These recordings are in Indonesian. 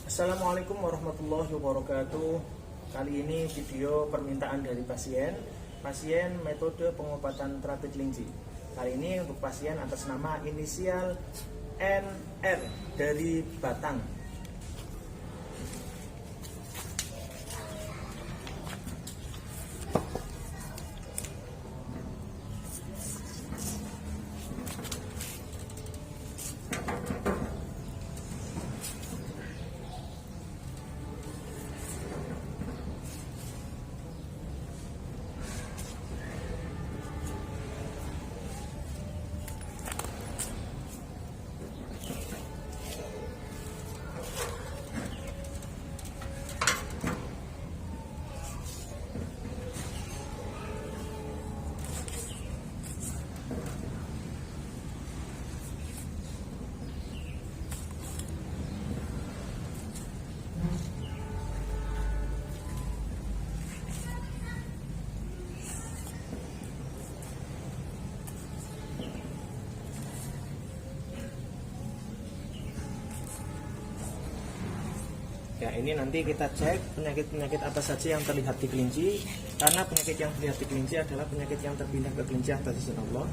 Assalamualaikum warahmatullahi wabarakatuh. Kali ini video permintaan dari pasien metode pengobatan terapi kelinci. Kali ini untuk pasien atas nama inisial NR dari Batang. Ya, ini nanti kita cek penyakit-penyakit apa saja yang terlihat di kelinci. Karena penyakit yang terlihat di kelinci adalah penyakit yang terpindah ke kelinci atas izin Allah.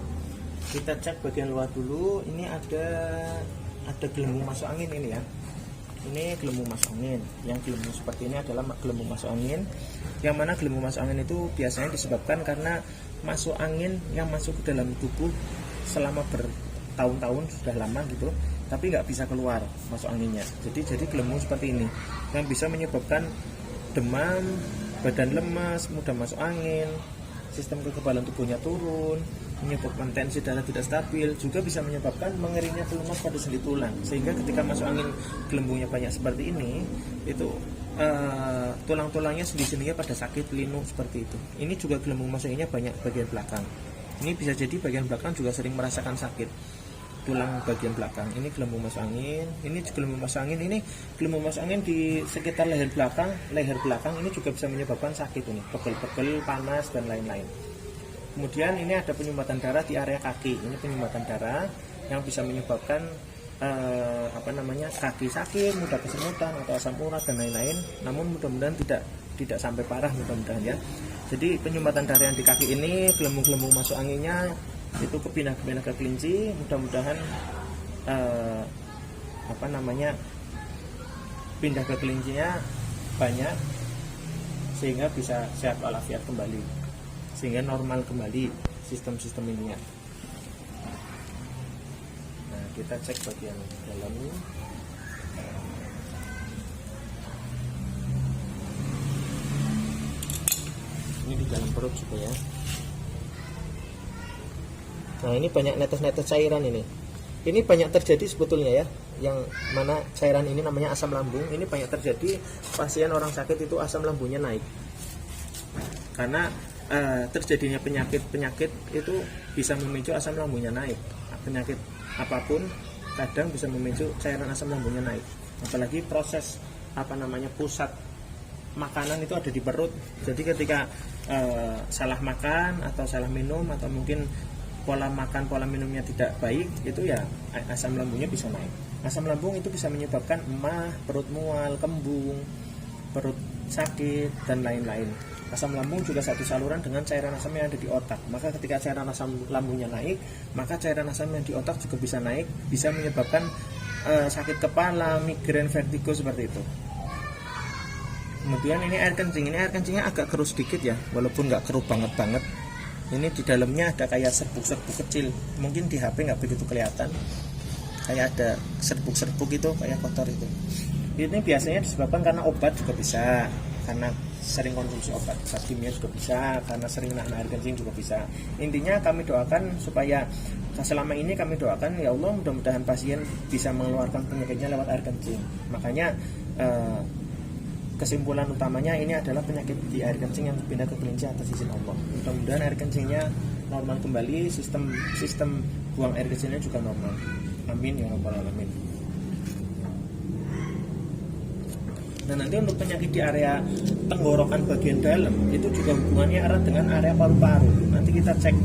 Kita cek bagian luar dulu. Ini ada gelembung masuk angin ini ya. Ini gelembung masuk angin. Yang gelembung seperti ini adalah gelembung masuk angin. Yang mana gelembung masuk angin itu biasanya disebabkan karena masuk angin yang masuk ke dalam tubuh selama bertahun-tahun sudah lama gitu, tapi nggak bisa keluar masuk anginnya. Jadi gelembung seperti ini yang bisa menyebabkan demam, badan lemas, mudah masuk angin, sistem kekebalan tubuhnya turun, menyebabkan tensi darah tidak stabil, juga bisa menyebabkan mengeringnya pelumas pada sendi tulang. Sehingga ketika masuk angin gelembungnya banyak seperti ini, itu tulang-tulangnya sendi-sendinya pada sakit, linu seperti itu. Ini juga gelembung masuk anginnya banyak bagian belakang. Ini bisa jadi bagian belakang juga sering merasakan sakit tulang bagian belakang. Ini gelembung masuk angin, ini gelembung masuk angin, ini gelembung masuk angin di sekitar leher belakang ini juga bisa menyebabkan sakit ini, pegel-pegel, panas dan lain-lain. Kemudian ini ada penyumbatan darah di area kaki. Ini penyumbatan darah yang bisa menyebabkan kaki sakit, mudah kesemutan atau asam urat dan lain-lain. Namun mudah-mudahan tidak sampai parah mudah-mudahan ya. Jadi penyumbatan darah yang di kaki ini, gelembung-gelembung masuk anginnya itu kepindah-pindah ke kelinci, mudah-mudahan pindah ke kelincinya banyak sehingga bisa sehat walafiat kembali, sehingga normal kembali sistem-sistem ininya. Nah, kita cek bagian dalam ini. Ini di dalam perut juga ya. Nah, ini banyak netes-netes cairan ini. Ini banyak terjadi sebetulnya ya. Yang mana cairan ini namanya asam lambung. Ini banyak terjadi pasien orang sakit itu asam lambungnya naik. Karena terjadinya penyakit itu bisa memicu asam lambungnya naik. Penyakit apapun kadang bisa memicu cairan asam lambungnya naik. Apalagi proses pusat makanan itu ada di perut. Jadi ketika salah makan atau salah minum atau mungkin pola makan, pola minumnya tidak baik, itu ya asam lambungnya bisa naik. Asam lambung itu bisa menyebabkan emah, perut mual, kembung, perut sakit, dan lain-lain. Asam lambung juga satu saluran dengan cairan asam yang ada di otak. Maka ketika cairan asam lambungnya naik, maka cairan asam yang di otak juga bisa naik, bisa menyebabkan sakit kepala, migrain, vertigo seperti itu. Kemudian ini air kencing. Ini air kencingnya agak keruh sedikit ya, walaupun nggak keruh banget. Ini di dalamnya ada kayak serbuk-serbuk kecil. Mungkin di HP nggak begitu kelihatan. Kayak ada serbuk-serbuk itu, kayak kotor itu. Ini biasanya disebabkan karena obat juga bisa, karena sering konsumsi obat kimia juga bisa, karena sering nahan air kencing juga bisa. Intinya kami doakan supaya selama ini kami doakan ya Allah mudah-mudahan pasien bisa mengeluarkan penyakitnya lewat air kencing. Makanya kesimpulan utamanya ini adalah penyakit di air kencing yang pindah ke kelinci atas izin Allah. Mudah-mudahan air kencingnya normal kembali, sistem buang air kencingnya juga normal. Amin ya rabbal alamin. Nah, nanti untuk penyakit di area tenggorokan bagian dalam itu juga hubungannya erat dengan area paru-paru. Nanti kita cek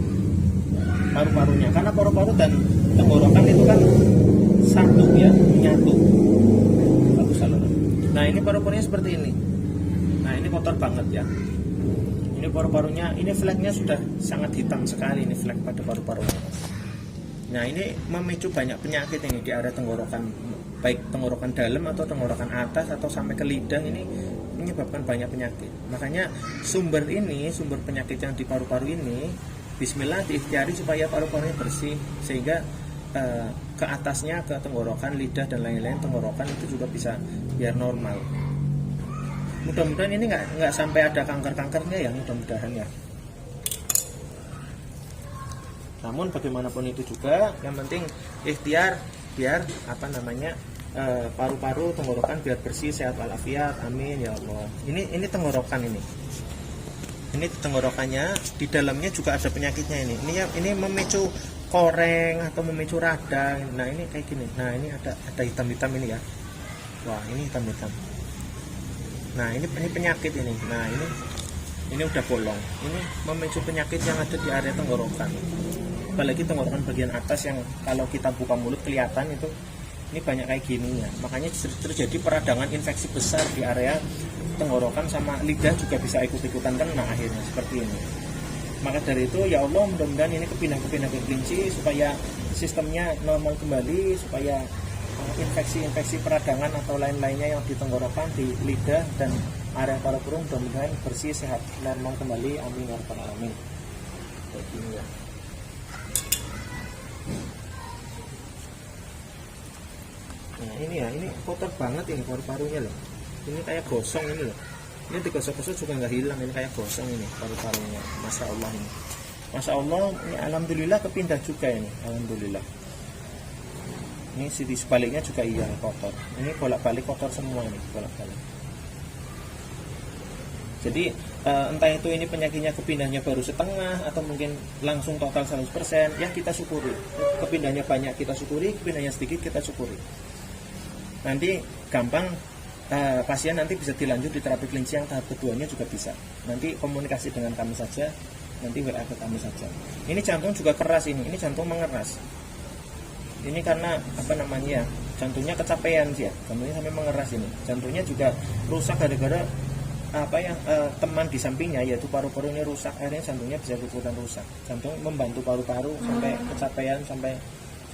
paru-parunya, karena paru-paru dan tenggorokan itu kan satu ya, menyatu. Satu saluran. Nah ini paru-parunya seperti ini. Nah ini kotor banget ya. Ini paru-parunya, ini fleknya sudah sangat hitam sekali, ini flek pada paru-parunya. Nah ini memicu banyak penyakit ini di area tenggorokan, baik tenggorokan dalam atau tenggorokan atas atau sampai ke lidah, ini menyebabkan banyak penyakit. Makanya sumber penyakit yang di paru-paru ini, bismillah diikhtiari supaya paru-parunya bersih, sehingga ke atasnya, ke tenggorokan, lidah dan lain-lain tenggorokan itu juga bisa biar normal. Mudah-mudahan ini nggak sampai ada kanker-kankernya ya, mudah-mudahan ya. Namun bagaimanapun itu juga, yang penting ikhtiar biar paru-paru, tenggorokan biar bersih, sehat walafiat, amin ya Allah. Ini tenggorokan ini. Ini tenggorokannya, di dalamnya juga ada penyakitnya ini. Ini memicu koreng atau memicu radang. Nah ini kayak gini. Nah ini ada hitam-hitam ini ya. Wah ini hitam-hitam. Nah ini penyakit ini. Nah ini udah bolong. Ini memicu penyakit yang ada di area tenggorokan. Apalagi tenggorokan bagian atas yang kalau kita buka mulut kelihatan itu, ini banyak kayak gini ya. Makanya terjadi peradangan infeksi besar di area tenggorokan, sama lidah juga bisa ikut-ikutan kena akhirnya seperti ini. Maka dari itu ya Allah, mudah-mudahan ini kepindah ke kelinci supaya sistemnya normal kembali, supaya infeksi peradangan atau lain-lainnya yang di tenggorokan, di lidah dan area paru-paru mudah-mudahan bersih, sehat, normal kembali, amin ya rabbal alamin. Begini ya. Nah ini kotor banget ini paru-parunya loh. Ini kayak gosong ini loh. Ini digosok-gosok juga nggak hilang, ini kayak gosong ini paru-parunya. Masya Allah ini. Masya Allah, ini alhamdulillah kepindah juga ini. Alhamdulillah. Ini di sebaliknya juga iya kotor. Ini bolak-balik kotor semua ini, bolak-balik. Jadi entah itu ini penyakitnya kepindahnya baru setengah atau mungkin langsung total 100%, ya kita syukuri. Kepindahnya banyak kita syukuri, kepindahnya sedikit kita syukuri. Nanti gampang, pasien nanti bisa dilanjut di terapi kelinci yang tahap keduanya juga bisa. Nanti komunikasi dengan kami saja, nanti WA ke kami saja. Ini jantung juga keras ini jantung mengeras. Ini karena jantungnya kecapean sih ya, jantungnya sampai mengeras ini. Jantungnya juga rusak gara-gara teman di sampingnya yaitu paru-paru ini rusak, akhirnya jantungnya bisa ikutan rusak. Jantung membantu paru-paru sampai kecapean, sampai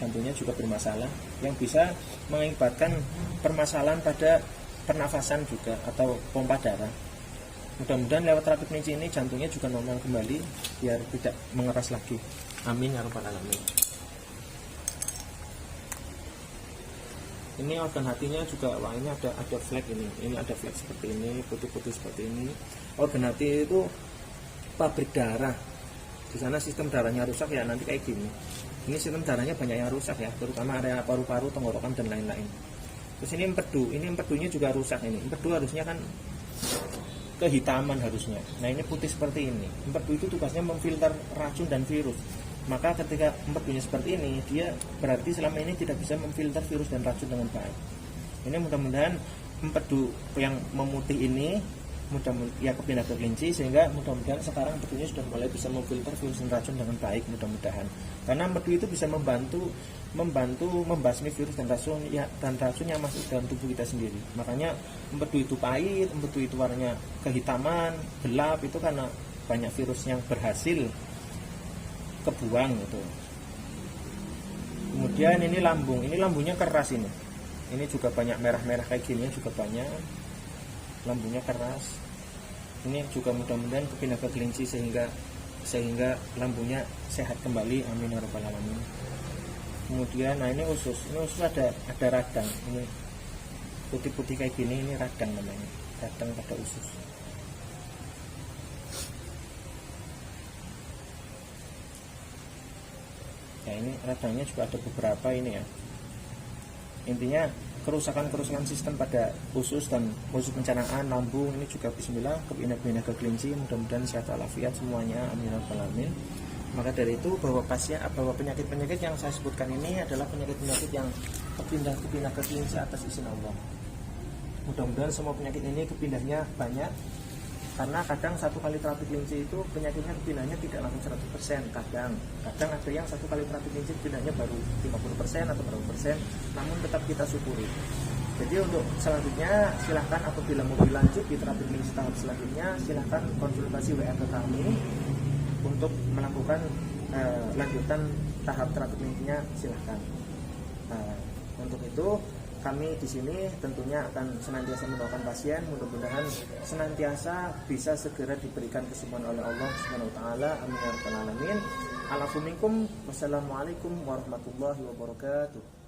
jantungnya juga bermasalah, yang bisa mengakibatkan permasalahan pada pernafasan juga atau pompa darah. Mudah-mudahan lewat terapi kelinci ini jantungnya juga normal kembali biar tidak mengeras lagi, amin ya rabbal alamin. Ini organ hatinya juga, wah ini ada flek ini ada flek seperti ini, putih-putih seperti ini. Organ hati itu pabrik darah. Di sana sistem darahnya rusak ya, nanti kayak gini. Ini sistem darahnya banyak yang rusak ya, terutama area paru-paru, tenggorokan dan lain-lain. Terus ini empedunya juga rusak ini. Empedu harusnya kan kehitaman harusnya. Nah ini putih seperti ini. Empedu itu tugasnya memfilter racun dan virus. Maka ketika empedunya seperti ini, dia berarti selama ini tidak bisa memfilter virus dan racun dengan baik. Ini mudah-mudahan empedu yang memutih ini mudah-mudahan ya kepindah ke kelinci, sehingga mudah-mudahan sekarang empedunya sudah mulai bisa memfilter virus dan racun dengan baik, mudah-mudahan. Karena empedu itu bisa membantu membasmi virus dan racun yang masuk dalam tubuh kita sendiri. Makanya empedu itu pahit, empedu itu warnanya kehitaman, gelap, itu karena banyak virus yang berhasil kebuang itu. Kemudian ini lambungnya keras ini juga banyak merah-merah kayak gini juga banyak, lambungnya keras. Ini juga mudah-mudahan kepindah ke kelinci sehingga lambungnya sehat kembali, amin ya rabbal alamin. Kemudian ini usus ada radang, ini putih-putih kayak gini, ini radang namanya, radang pada usus. Ya ini radangnya juga ada beberapa ini ya. Intinya kerusakan sistem pada usus dan usus pencernaan, lambung, ini juga bismillah kepindah ke kelinci, mudah-mudahan sehat walafiat semuanya, amin ya rabbal alamin. Maka dari itu bahwa penyakit-penyakit yang saya sebutkan ini adalah penyakit-penyakit yang kepindah ke kelinci atas izin Allah. Mudah-mudahan semua penyakit ini kepindahnya banyak. Karena kadang satu kali terapi kelinci itu penyakitnya kepindahnya tidak langsung 100%. Kadang ada yang satu kali terapi kelinci kepindahnya baru 50% atau berapa persen, namun tetap kita syukuri. Jadi untuk selanjutnya silahkan apabila mau dilanjut di terapi klinis tahap selanjutnya, silahkan konsultasi WA ke kami untuk melakukan lanjutan tahap terapi klinisnya, silahkan. Untuk itu kami di sini tentunya akan senantiasa mendoakan pasien, mudah-mudahan senantiasa bisa segera diberikan kesembuhan oleh Allah Subhanahu wa taala. Amin ya rabbal alamin. Alafu minkum. Wassalamualaikum warahmatullahi wabarakatuh.